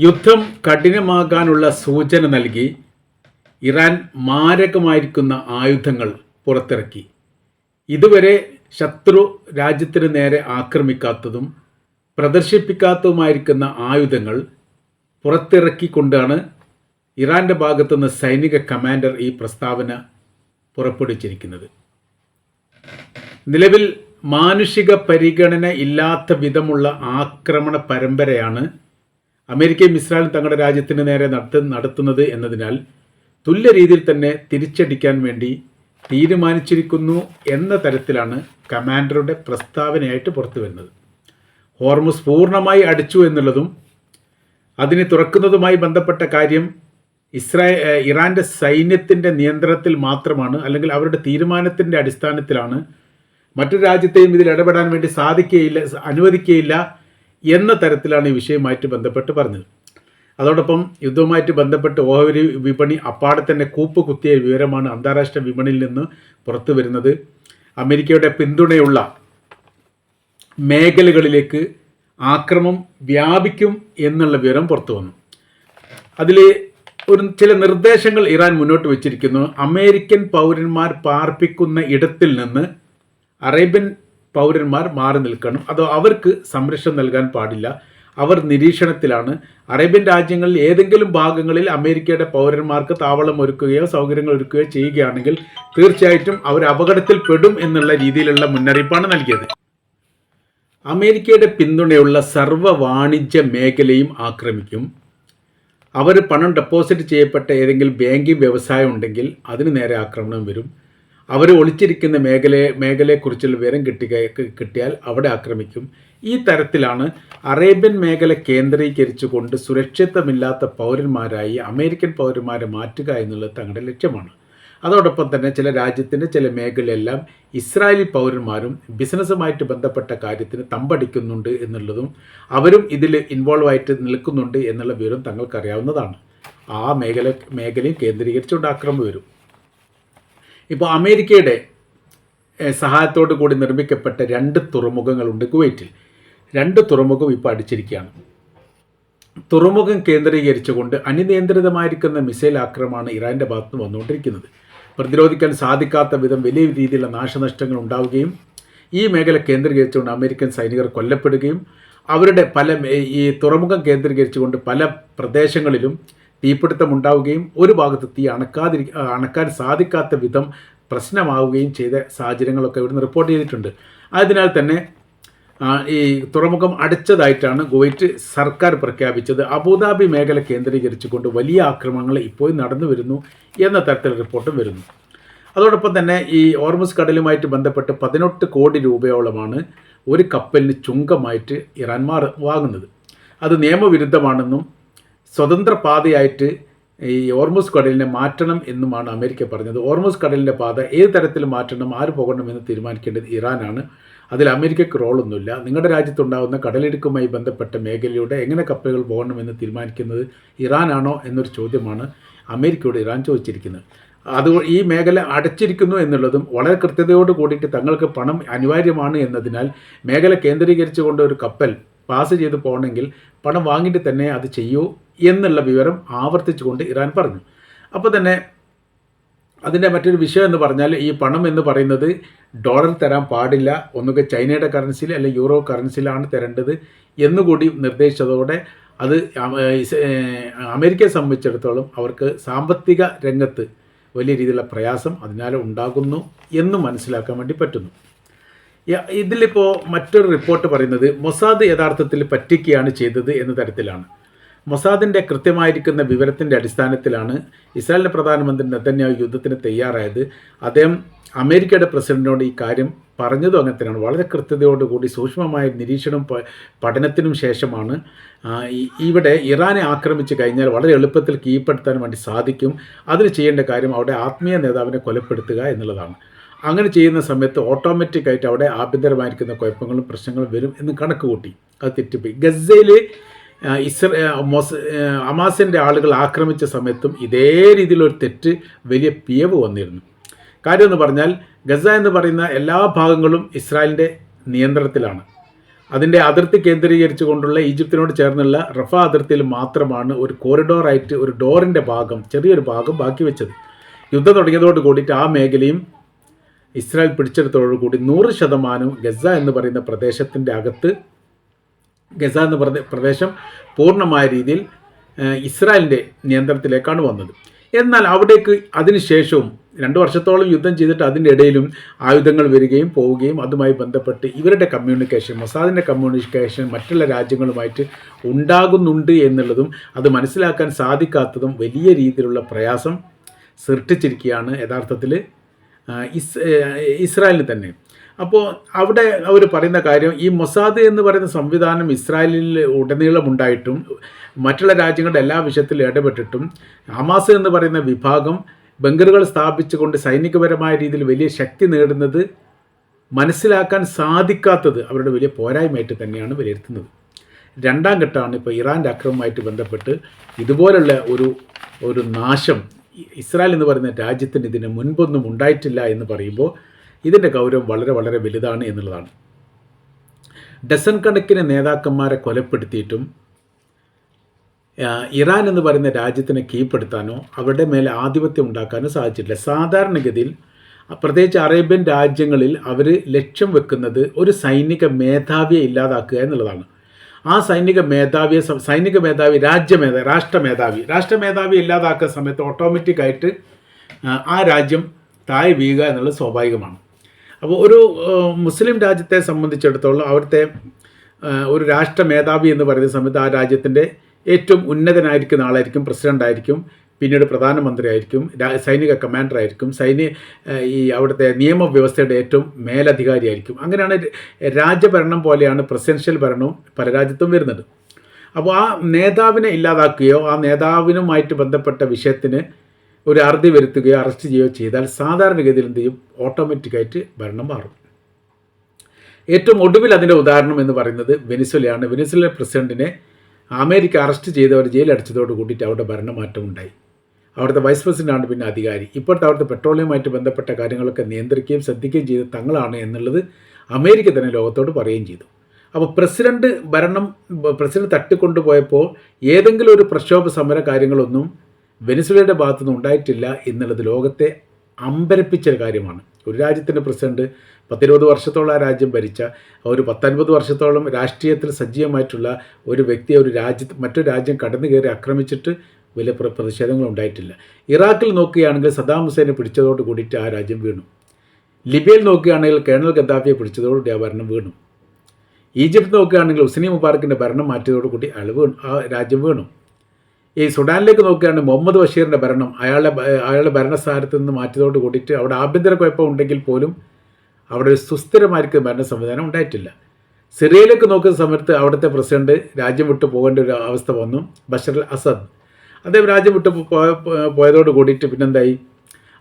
യുദ്ധം കഠിനമാകാനുള്ള സൂചന നൽകി ഇറാൻ മാരകമായിരിക്കുന്ന ആയുധങ്ങൾ പുറത്തിറക്കി. ഇതുവരെ ശത്രു രാജ്യത്തിന് നേരെ ആക്രമിക്കാത്തതും പ്രദർശിപ്പിക്കാത്തതുമായിരിക്കുന്ന ആയുധങ്ങൾ പുറത്തിറക്കിക്കൊണ്ടാണ് ഇറാൻ്റെ ഭാഗത്തുനിന്ന് സൈനിക കമാൻഡർ ഈ പ്രസ്താവന പുറപ്പെടുവിച്ചിരിക്കുന്നത്. നിലവിൽ മാനുഷിക പരിഗണന ഇല്ലാത്ത വിധമുള്ള ആക്രമണ പരമ്പരയാണ് അമേരിക്കയും ഇസ്രായേലും തങ്ങളുടെ രാജ്യത്തിന് നേരെ നടത്തുന്നത് എന്നതിനാൽ തുല്യ രീതിയിൽ തന്നെ തിരിച്ചടിക്കാൻ വേണ്ടി തീരുമാനിച്ചിരിക്കുന്നു എന്ന തരത്തിലാണ് കമാൻഡറുടെ പ്രസ്താവനയായിട്ട് പുറത്തു വരുന്നത്. ഹോർമുസ് പൂർണ്ണമായി അടിച്ചു എന്നുള്ളതും അതിനെ തുറക്കുന്നതുമായി ബന്ധപ്പെട്ട കാര്യം ഇറാൻ്റെ സൈന്യത്തിൻ്റെ നിയന്ത്രണത്തിൽ മാത്രമാണ്, അല്ലെങ്കിൽ അവരുടെ തീരുമാനത്തിൻ്റെ അടിസ്ഥാനത്തിലാണ്. മറ്റൊരു രാജ്യത്തെയും ഇതിൽ ഇടപെടാൻ വേണ്ടി അനുവദിക്കുകയില്ല എന്ന തരത്തിലാണ് ഈ വിഷയവുമായിട്ട് ബന്ധപ്പെട്ട് പറഞ്ഞത്. അതോടൊപ്പം യുദ്ധവുമായിട്ട് ബന്ധപ്പെട്ട് ഓഹരി വിപണി അപ്പാടെ തന്നെ കൂപ്പ് കുത്തിയ വിവരമാണ് അന്താരാഷ്ട്ര വിപണിയിൽ നിന്ന് പുറത്തു വരുന്നത്. അമേരിക്കയുടെ പിന്തുണയുള്ള മേഖലകളിലേക്ക് ആക്രമണം വ്യാപിക്കും എന്നുള്ള വിവരം പുറത്തു വന്നു. അതിൽ ചില നിർദ്ദേശങ്ങൾ ഇറാൻ മുന്നോട്ട് വച്ചിരിക്കുന്നു. അമേരിക്കൻ പൗരന്മാർ പാർപ്പിക്കുന്ന ഇടത്തിൽ നിന്ന് അറേബ്യൻ പൗരന്മാർ മാറി നിൽക്കണം, അതോ അവർക്ക് സംരക്ഷണം നൽകാൻ പാടില്ല. അവർ നിരീക്ഷണത്തിലാണ്. അറേബ്യൻ രാജ്യങ്ങളിൽ ഏതെങ്കിലും ഭാഗങ്ങളിൽ അമേരിക്കയുടെ പൗരന്മാർക്ക് താവളം ഒരുക്കുകയോ സൗകര്യങ്ങൾ ഒരുക്കുകയോ ചെയ്യുകയാണെങ്കിൽ തീർച്ചയായിട്ടും അവർ അപകടത്തിൽ പെടും എന്നുള്ള രീതിയിലുള്ള മുന്നറിയിപ്പാണ് നൽകിയത്. അമേരിക്കയുടെ പിന്തുണയുള്ള സർവ്വ വാണിജ്യ മേഖലയും ആക്രമിക്കും. അവർ പണം ഡെപ്പോസിറ്റ് ചെയ്യപ്പെട്ട ഏതെങ്കിലും ബാങ്കിങ് വ്യവസായം ഉണ്ടെങ്കിൽ അതിന് നേരെ ആക്രമണം വരും. അവർ ഒളിച്ചിരിക്കുന്ന മേഖലയെക്കുറിച്ചുള്ള വിവരം കിട്ടിയാൽ അവിടെ ആക്രമിക്കും. ഈ തരത്തിലാണ് അറേബ്യൻ മേഖല കേന്ദ്രീകരിച്ചുകൊണ്ട് സുരക്ഷിതമില്ലാത്ത പൗരന്മാരായി അമേരിക്കൻ പൗരന്മാരെ മാറ്റുക എന്നുള്ളത് തങ്ങളുടെ ലക്ഷ്യമാണ്. അതോടൊപ്പം തന്നെ ചില രാജ്യത്തിൻ്റെ ചില മേഖലയെല്ലാം ഇസ്രായേലി പൗരന്മാരും ബിസിനസ്സുമായിട്ട് ബന്ധപ്പെട്ട കാര്യത്തിന് തമ്പടിക്കുന്നുണ്ട് എന്നുള്ളതും അവരും ഇതിൽ ഇൻവോൾവ് ആയിട്ട് നിൽക്കുന്നുണ്ട് എന്നുള്ള വിവരം തങ്ങൾക്കറിയാവുന്നതാണ്. ആ മേഖലയും കേന്ദ്രീകരിച്ചുകൊണ്ട് ആക്രമണം വരും. ഇപ്പോൾ അമേരിക്കയുടെ സഹായത്തോടു കൂടി നിർമ്മിക്കപ്പെട്ട 2 തുറമുഖങ്ങളുണ്ട് കുവൈറ്റിൽ. 2 തുറമുഖം ഇപ്പോൾ അടിച്ചിരിക്കുകയാണ്. തുറമുഖം കേന്ദ്രീകരിച്ചുകൊണ്ട് അനിയന്ത്രിതമായിരിക്കുന്ന മിസൈൽ ആക്രമണമാണ് ഇറാൻ്റെ ഭാഗത്ത് നിന്ന് വന്നുകൊണ്ടിരിക്കുന്നത്. പ്രതിരോധിക്കാൻ സാധിക്കാത്ത വിധം വലിയ രീതിയിലുള്ള നാശനഷ്ടങ്ങൾ ഉണ്ടാവുകയും ഈ മേഖല കേന്ദ്രീകരിച്ചുകൊണ്ട് അമേരിക്കൻ സൈനികർ കൊല്ലപ്പെടുകയും അവരുടെ ഈ തുറമുഖം കേന്ദ്രീകരിച്ചുകൊണ്ട് പല പ്രദേശങ്ങളിലും തീപിടുത്തം ഉണ്ടാവുകയും ഒരു ഭാഗത്ത് തീ അണക്കാൻ സാധിക്കാത്ത വിധം പ്രശ്നമാവുകയും ചെയ്ത സാഹചര്യങ്ങളൊക്കെ ഇവിടുന്ന് റിപ്പോർട്ട് ചെയ്തിട്ടുണ്ട്. അതിനാൽ തന്നെ ഈ തുറമുഖം അടച്ചതായിട്ടാണ് കുവൈറ്റ് സർക്കാർ പ്രഖ്യാപിച്ചത്. അബുദാബി മേഖല കേന്ദ്രീകരിച്ചുകൊണ്ട് വലിയ ആക്രമണങ്ങൾ ഇപ്പോൾ നടന്നു വരുന്നു എന്ന തരത്തിൽ റിപ്പോർട്ടും വരുന്നു. അതോടൊപ്പം തന്നെ ഈ ഹോർമുസ് കടലുമായിട്ട് ബന്ധപ്പെട്ട് 18 കോടി രൂപയോളമാണ് ഒരു കപ്പലിന് ചുങ്കമായിട്ട് ഇറാൻ വാങ്ങുന്നത്. അത് നിയമവിരുദ്ധമാണെന്നും സ്വതന്ത്ര പാതയായിട്ട് ഈ ഹോർമുസ് കടലിനെ മാറ്റണം എന്നുമാണ് അമേരിക്ക പറഞ്ഞത്. ഹോർമുസ് കടലിൻ്റെ പാത ഏത് തരത്തിൽ മാറ്റണം, ആര് പോകണമെന്ന് തീരുമാനിക്കേണ്ടത് ഇറാനാണ്. അതിൽ അമേരിക്കയ്ക്ക് റോളൊന്നുമില്ല. നിങ്ങളുടെ രാജ്യത്തുണ്ടാകുന്ന കടലിടുക്കുമായി ബന്ധപ്പെട്ട മേഖലയുടെ എങ്ങനെ കപ്പലുകൾ പോകണമെന്ന് തീരുമാനിക്കുന്നത് ഇറാനാണോ എന്നൊരു ചോദ്യമാണ് അമേരിക്കയോട് ഇറാൻ ചോദിച്ചിരിക്കുന്നത്. ഈ മേഖല അടച്ചിരിക്കുന്നു എന്നുള്ളതും വളരെ കൃത്യതയോട് കൂടിയിട്ട് തങ്ങൾക്ക് പണം അനിവാര്യമാണ് എന്നതിനാൽ മേഖല കേന്ദ്രീകരിച്ചുകൊണ്ട് ഒരു കപ്പൽ പാസ് ചെയ്ത് പോകണമെങ്കിൽ പണം വാങ്ങിയിട്ട് തന്നെ അത് ചെയ്യൂ എന്നുള്ള വിവരം ആവർത്തിച്ചുകൊണ്ട് ഇറാൻ പറഞ്ഞു. അപ്പോൾ തന്നെ അതിൻ്റെ മറ്റൊരു വിഷയം എന്ന് പറഞ്ഞാൽ ഈ പണം എന്ന് പറയുന്നത് ഡോളർ തരാൻ പാടില്ല, ഒന്നുകിൽ ചൈനയുടെ കറൻസിയിൽ അല്ലെങ്കിൽ യൂറോ കറൻസിയിലാണ് തരേണ്ടത് എന്നുകൂടി നിർദ്ദേശിച്ചതോടെ അത് അമേരിക്കയെ സംബന്ധിച്ചിടത്തോളം അവർക്ക് സാമ്പത്തിക രംഗത്ത് വലിയ രീതിയിലുള്ള പ്രയാസം അതിനാൽ ഉണ്ടാകുന്നു എന്ന് മനസ്സിലാക്കാൻ വേണ്ടി പറ്റുന്നു. ഇതിലിപ്പോൾ മറ്റൊരു റിപ്പോർട്ട് പറയുന്നത് മൊസാദ് യഥാർത്ഥത്തിൽ പറ്റിക്കുകയാണ് ചെയ്തത് എന്ന തരത്തിലാണ്. മൊസാദിൻ്റെ കൃത്യമായിരിക്കുന്ന വിവരത്തിൻ്റെ അടിസ്ഥാനത്തിലാണ് ഇസ്രായേലിൻ്റെ പ്രധാനമന്ത്രി നെതന്യാഹു യുദ്ധത്തിന് തയ്യാറായത്. അദ്ദേഹം അമേരിക്കയുടെ പ്രസിഡന്റിനോട് ഈ കാര്യം പറഞ്ഞതും അങ്ങനെ തന്നെയാണ്. വളരെ കൃത്യതയോടുകൂടി സൂക്ഷ്മമായ നിരീക്ഷണം പഠനത്തിനും ശേഷമാണ് ഇവിടെ ഇറാനെ ആക്രമിച്ച് കഴിഞ്ഞാൽ വളരെ എളുപ്പത്തിൽ കീഴ്പ്പെടുത്താൻ വേണ്ടി സാധിക്കും. അതിന് ചെയ്യേണ്ട കാര്യം അവിടെ ആത്മീയ നേതാവിനെ കൊലപ്പെടുത്തുക എന്നുള്ളതാണ്. അങ്ങനെ ചെയ്യുന്ന സമയത്ത് ഓട്ടോമാറ്റിക്കായിട്ട് അവിടെ ആഭ്യന്തരമായിരിക്കുന്ന കുഴപ്പങ്ങളും പ്രശ്നങ്ങളും വരും എന്ന് കണക്ക് കൂട്ടി അത് തെറ്റിപ്പോയി. ഗസയിൽ ഹമാസിൻ്റെ ആളുകൾ ആക്രമിച്ച സമയത്തും ഇതേ രീതിയിലൊരു തെറ്റ് വലിയ പിഴവ് വന്നിരുന്നു. കാര്യം എന്ന് പറഞ്ഞാൽ ഗസ എന്ന് പറയുന്ന എല്ലാ ഭാഗങ്ങളും ഇസ്രായേലിൻ്റെ നിയന്ത്രണത്തിലാണ്. അതിൻ്റെ അതിർത്തി കേന്ദ്രീകരിച്ചുകൊണ്ടുള്ള ഈജിപ്തിനോട് ചേർന്നുള്ള റഫ അതിർത്തിയിൽ മാത്രമാണ് ഒരു കോറിഡോറായിട്ട് ഒരു ഡോറിൻ്റെ ഭാഗം, ചെറിയൊരു ഭാഗം ബാക്കി വെച്ചത്. യുദ്ധം തുടങ്ങിയതോട് കൂടിയിട്ട് ആ മേഖലയും ഇസ്രായേൽ പിടിച്ചെടുത്തോടുകൂടി 100% ഗസ എന്ന് പറയുന്ന പ്രദേശത്തിൻ്റെ അകത്ത്, ഗസ എന്ന് പറയുന്ന പ്രദേശം പൂർണ്ണമായ രീതിയിൽ ഇസ്രായേലിൻ്റെ നിയന്ത്രണത്തിലേക്കാണ് വന്നത്. എന്നാൽ അവിടേക്ക് അതിനുശേഷവും 2 വർഷത്തോളം യുദ്ധം ചെയ്തിട്ട് അതിൻ്റെ ഇടയിലും ആയുധങ്ങൾ വരികയും പോവുകയും അതുമായി ബന്ധപ്പെട്ട് ഇവരുടെ കമ്മ്യൂണിക്കേഷൻ, മൊസാദിൻ്റെ കമ്മ്യൂണിക്കേഷൻ മറ്റുള്ള രാജ്യങ്ങളുമായിട്ട് ഉണ്ടാകുന്നുണ്ട് എന്നുള്ളതും അത് മനസ്സിലാക്കാൻ സാധിക്കാത്തതും വലിയ രീതിയിലുള്ള പ്രയാസം സൃഷ്ടിച്ചിരിക്കുകയാണ് യഥാർത്ഥത്തിൽ ഇസ്രായേലിന് തന്നെ. അപ്പോൾ അവിടെ അവർ പറയുന്ന കാര്യം, ഈ മൊസാദ് എന്ന് പറയുന്ന സംവിധാനം ഇസ്രായേലിൽ ഉടനീളം ഉണ്ടായിട്ടും മറ്റുള്ള രാജ്യങ്ങളുടെ എല്ലാ വിഷയത്തിലും ഇടപെട്ടിട്ടും ഹമാസ് എന്ന് പറയുന്ന വിഭാഗം ബങ്കറുകൾ സ്ഥാപിച്ചുകൊണ്ട് സൈനികപരമായ രീതിയിൽ വലിയ ശക്തി നേടുന്നത് മനസ്സിലാക്കാൻ സാധിക്കാത്തത് അവരുടെ വലിയ പോരായ്മയായിട്ട് തന്നെയാണ് വിലയിരുത്തുന്നത്. 2ാം ഘട്ടമാണ് ഇപ്പോൾ ഇറാൻ്റെ ആക്രമണവുമായിട്ട് ബന്ധപ്പെട്ട് ഇതുപോലുള്ള ഒരു നാശം ഇസ്രായേൽ എന്ന് പറയുന്ന രാജ്യത്തിന് ഇതിന് മുൻപൊന്നും ഉണ്ടായിട്ടില്ല എന്ന് പറയുമ്പോൾ ഇതിൻ്റെ ഗൗരവം വളരെ വളരെ വലുതാണ് എന്നുള്ളതാണ്. ഡസൻ കണക്കിന് നേതാക്കന്മാരെ കൊലപ്പെടുത്തിയിട്ടും ഇറാൻ എന്ന് പറയുന്ന രാജ്യത്തിനെ കീഴ്പ്പെടുത്താനോ അവരുടെ മേലെ ആധിപത്യം ഉണ്ടാക്കാനോ സാധിച്ചിട്ടില്ല. സാധാരണഗതിയിൽ പ്രത്യേകിച്ച് അറേബ്യൻ രാജ്യങ്ങളിൽ അവർ ലക്ഷ്യം വെക്കുന്നത് ഒരു സൈനിക മേധാവിയെ ഇല്ലാതാക്കുക എന്നുള്ളതാണ്. ആ സൈനിക മേധാവി രാഷ്ട്രമേധാവി ഇല്ലാതാക്കുന്ന സമയത്ത് ഓട്ടോമാറ്റിക്കായിട്ട് ആ രാജ്യം താഴെ വീഴുക എന്നുള്ളത് സ്വാഭാവികമാണ്. അപ്പോൾ ഒരു മുസ്ലിം രാജ്യത്തെ സംബന്ധിച്ചിടത്തോളം അവിടുത്തെ ഒരു രാഷ്ട്രമേധാവി എന്ന് പറയുന്ന സമയത്ത് ആ രാജ്യത്തിൻ്റെ ഏറ്റവും ഉന്നതനായിരിക്കുന്ന ആളായിരിക്കും, പ്രസിഡൻ്റ് ആയിരിക്കും, പിന്നീട് പ്രധാനമന്ത്രി ആയിരിക്കും, സൈനിക കമാൻഡർ ആയിരിക്കും, ഈ അവിടുത്തെ നിയമവ്യവസ്ഥയുടെ ഏറ്റവും മേലധികാരിയായിരിക്കും. അങ്ങനെയാണ് രാജ്യഭരണം പോലെയാണ് പ്രസിഡൻഷ്യൽ ഭരണവും പല രാജ്യത്തും വരുന്നത്. അപ്പോൾ ആ നേതാവിനെ ഇല്ലാതാക്കുകയോ ആ നേതാവിനുമായിട്ട് ബന്ധപ്പെട്ട വിഷയത്തിന് ഒരു അറുതി വരുത്തുകയോ അറസ്റ്റ് ചെയ്യുകയോ ചെയ്താൽ സാധാരണഗതിയിൽ എന്ത് ചെയ്യും, ഓട്ടോമാറ്റിക്കായിട്ട് ഭരണം മാറും. ഏറ്റവും ഒടുവിൽ അതിൻ്റെ ഉദാഹരണം എന്ന് പറയുന്നത് വെനിസ്വലയാണ്. വെനിസ്വല പ്രസിഡന്റിനെ അമേരിക്ക അറസ്റ്റ് ചെയ്തവർ ജയിലടച്ചതോട് കൂടിയിട്ട് അവിടെ ഭരണമാറ്റം ഉണ്ടായി. അവിടുത്തെ വൈസ് പ്രസിഡൻ്റാണ് പിന്നെ അധികാരി. ഇപ്പോഴത്തെ അവിടുത്തെ പെട്രോളിയവുമായിട്ട് ബന്ധപ്പെട്ട കാര്യങ്ങളൊക്കെ നിയന്ത്രിക്കുകയും ശ്രദ്ധിക്കുകയും ചെയ്ത് തങ്ങളാണ് എന്നുള്ളത് അമേരിക്ക തന്നെ ലോകത്തോട് പറയുകയും ചെയ്തു. അപ്പോൾ പ്രസിഡന്റ് തട്ടിക്കൊണ്ടുപോയപ്പോൾ ഏതെങ്കിലും ഒരു പ്രക്ഷോഭ സമര കാര്യങ്ങളൊന്നും വെനിസ്വലയുടെ ഭാഗത്തുനിന്ന് ഉണ്ടായിട്ടില്ല എന്നുള്ളത് ലോകത്തെ അമ്പരപ്പിച്ചൊരു കാര്യമാണ്. ഒരു രാജ്യത്തിൻ്റെ പ്രസിഡന്റ് 10-20 വർഷത്തോളം ആ രാജ്യം ഭരിച്ച, ഒരു 10-50 വർഷത്തോളം രാഷ്ട്രീയത്തിൽ സജീവമായിട്ടുള്ള ഒരു വ്യക്തിയെ മറ്റൊരു രാജ്യം കടന്നു കയറി ആക്രമിച്ചിട്ട് വലിയ പ്രതിഷേധങ്ങൾ ഉണ്ടായിട്ടില്ല. ഇറാഖിൽ നോക്കുകയാണെങ്കിൽ സദ്ദാം ഹുസൈനെ പിടിച്ചതോട് കൂടിയിട്ട് ആ രാജ്യം വീണു. ലിബിയയിൽ നോക്കുകയാണെങ്കിൽ കേണൽ ഗദ്ദാഫിയെ പിടിച്ചതോടുകൂടി ആ ഭരണം വീണു. ഈജിപ്ത് നോക്കുകയാണെങ്കിൽ ഹുസ്നി മുബാറക്കിൻ്റെ ഭരണം മാറ്റിയതോടുകൂടി ആ രാജ്യം വീണു. ഈ സുഡാനിലേക്ക് നോക്കുകയാണെങ്കിൽ മുഹമ്മദ് ബഷീറിൻ്റെ ഭരണം അയാളുടെ ഭരണസ്ഥാനത്ത് നിന്ന് മാറ്റിയതോട് കൂടിയിട്ട് അവിടെ ആഭ്യന്തര കുഴപ്പം ഉണ്ടെങ്കിൽ പോലും അവിടെ ഒരു സുസ്ഥിരമായിരിക്കുന്ന ഭരണ സംവിധാനം ഉണ്ടായിട്ടില്ല. സിറിയയിലേക്ക് നോക്കുന്ന സമയത്ത് അവിടുത്തെ പ്രസിഡന്റ് രാജ്യം വിട്ടു പോകേണ്ട ഒരു അവസ്ഥ വന്നു. ബഷർ അൽ അസദ് അദ്ദേഹം രാജ്യം വിട്ടു പോയതോട് കൂടിയിട്ട് പിന്നെന്തായി,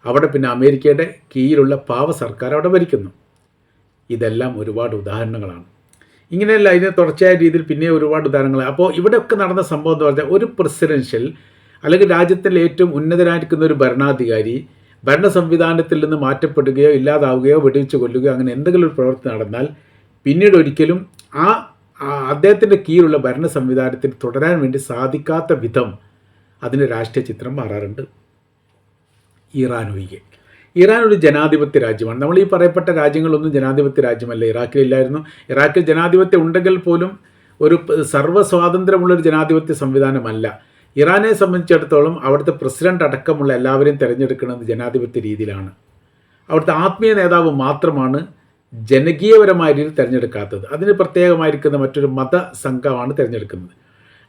അവിടെ പിന്നെ അമേരിക്കയുടെ കീഴിലുള്ള പാവ സർക്കാർ അവിടെ ഭരിക്കുന്നു. ഇതെല്ലാം ഒരുപാട് ഉദാഹരണങ്ങളാണ്. ഇങ്ങനെയല്ല, ഇതിന് തുടർച്ചയായ രീതിയിൽ പിന്നെ ഒരുപാട് ഉദാഹരണങ്ങൾ. അപ്പോൾ ഇവിടെയൊക്കെ നടന്ന സംഭവം എന്ന് പറഞ്ഞാൽ ഒരു പ്രസിഡൻഷ്യൽ അല്ലെങ്കിൽ രാജ്യത്തിലെ ഏറ്റവും ഉന്നതനായിരിക്കുന്ന ഒരു ഭരണാധികാരി ഭരണ സംവിധാനത്തിൽ നിന്ന് മാറ്റപ്പെടുകയോ ഇല്ലാതാവുകയോ വെടിവെച്ച് കൊല്ലുകയോ അങ്ങനെ എന്തെങ്കിലും ഒരു പ്രവൃത്തി നടന്നാൽ പിന്നീട് ഒരിക്കലും അദ്ദേഹത്തിൻ്റെ കീഴിലുള്ള ഭരണ സംവിധാനത്തിൽ തുടരാൻ വേണ്ടി സാധിക്കാത്ത വിധം അതിൻ്റെ രാഷ്ട്രീയ ചിത്രം മാറാറുണ്ട്. ഇറാൻ ഒരു ജനാധിപത്യ രാജ്യമാണ്. നമ്മൾ ഈ പറയപ്പെട്ട രാജ്യങ്ങളൊന്നും ജനാധിപത്യ രാജ്യമല്ല. ഇറാഖിലില്ലായിരുന്നു. ഇറാഖിൽ ജനാധിപത്യം ഉണ്ടെങ്കിൽ പോലും ഒരു സർവ്വസ്വാതന്ത്ര്യമുള്ളൊരു ജനാധിപത്യ സംവിധാനമല്ല. ഇറാനെ സംബന്ധിച്ചിടത്തോളം അവിടുത്തെ പ്രസിഡന്റ് അടക്കമുള്ള എല്ലാവരെയും തിരഞ്ഞെടുക്കുന്നത് ജനാധിപത്യ രീതിയിലാണ്. അവിടുത്തെ ആത്മീയ നേതാവ് മാത്രമാണ് ജനകീയപരമായ രീതിയിൽ തിരഞ്ഞെടുക്കാത്തത്. അതിന് പ്രത്യേകമായിരിക്കുന്ന മറ്റൊരു മതസംഘമാണ് തിരഞ്ഞെടുക്കുന്നത്.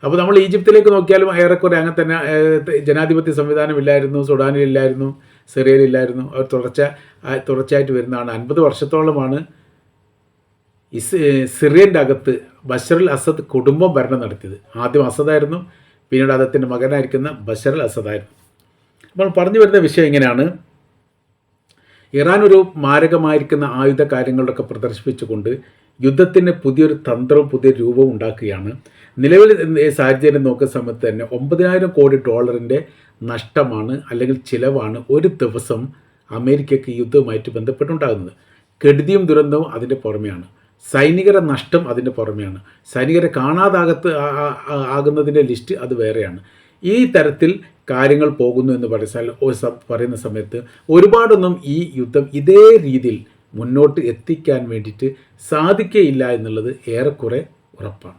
അപ്പോൾ നമ്മൾ ഈജിപ്തിലേക്ക് നോക്കിയാലും ഏറെക്കുറെ അങ്ങനെ തന്നെ ജനാധിപത്യ സംവിധാനമില്ലായിരുന്നു. സുഡാനിലില്ലായിരുന്നു, സിറിയയിലില്ലായിരുന്നു. അവർ തുടർച്ചയായിട്ട് വരുന്നതാണ്. 50 വർഷത്തോളമാണ് സിറിയൻ്റെ അകത്ത് ബഷർ അൽ അസദ് കുടുംബം ഭരണം നടത്തിയത്. ആദ്യം അസദായിരുന്നു, പിന്നീട് അദ്ദേഹത്തിൻ്റെ മകനായിരിക്കുന്ന ബഷർ അൽ അസദായിരുന്നു. നമ്മൾ പറഞ്ഞു വരുന്ന വിഷയം ഇങ്ങനെയാണ്. ഇറാൻ ഒരു മാരകമായിരിക്കുന്ന ആയുധ കാര്യങ്ങളൊക്കെ പ്രദർശിപ്പിച്ചുകൊണ്ട് യുദ്ധത്തിന് പുതിയൊരു തന്ത്രവും പുതിയ രൂപവും ഉണ്ടാക്കുകയാണ്. നിലവിൽ സാഹചര്യം നോക്കുന്ന സമയത്ത് തന്നെ 9,000 കോടി ഡോളറിൻ്റെ നഷ്ടമാണ് അല്ലെങ്കിൽ ചിലവാണ് ഒരു ദിവസം അമേരിക്കയ്ക്ക് യുദ്ധവുമായിട്ട് ബന്ധപ്പെട്ടുണ്ടാകുന്നത്. കെടുതിയും ദുരന്തവും അതിൻ്റെ പുറമെയാണ്. സൈനികരെ നഷ്ടം അതിൻ്റെ പുറമെയാണ്. സൈനികരെ ആകുന്നതിൻ്റെ ലിസ്റ്റ് അത് വേറെയാണ്. ഈ തരത്തിൽ കാര്യങ്ങൾ പോകുന്നു എന്ന് പറയുന്ന സമയത്ത് ഒരുപാടൊന്നും ഈ യുദ്ധം ഇതേ രീതിയിൽ മുന്നോട്ട് എത്തിക്കാൻ വേണ്ടിയിട്ട് സാധിക്കുകയില്ല എന്നുള്ളത് ഏറെക്കുറെ ഉറപ്പാണ്.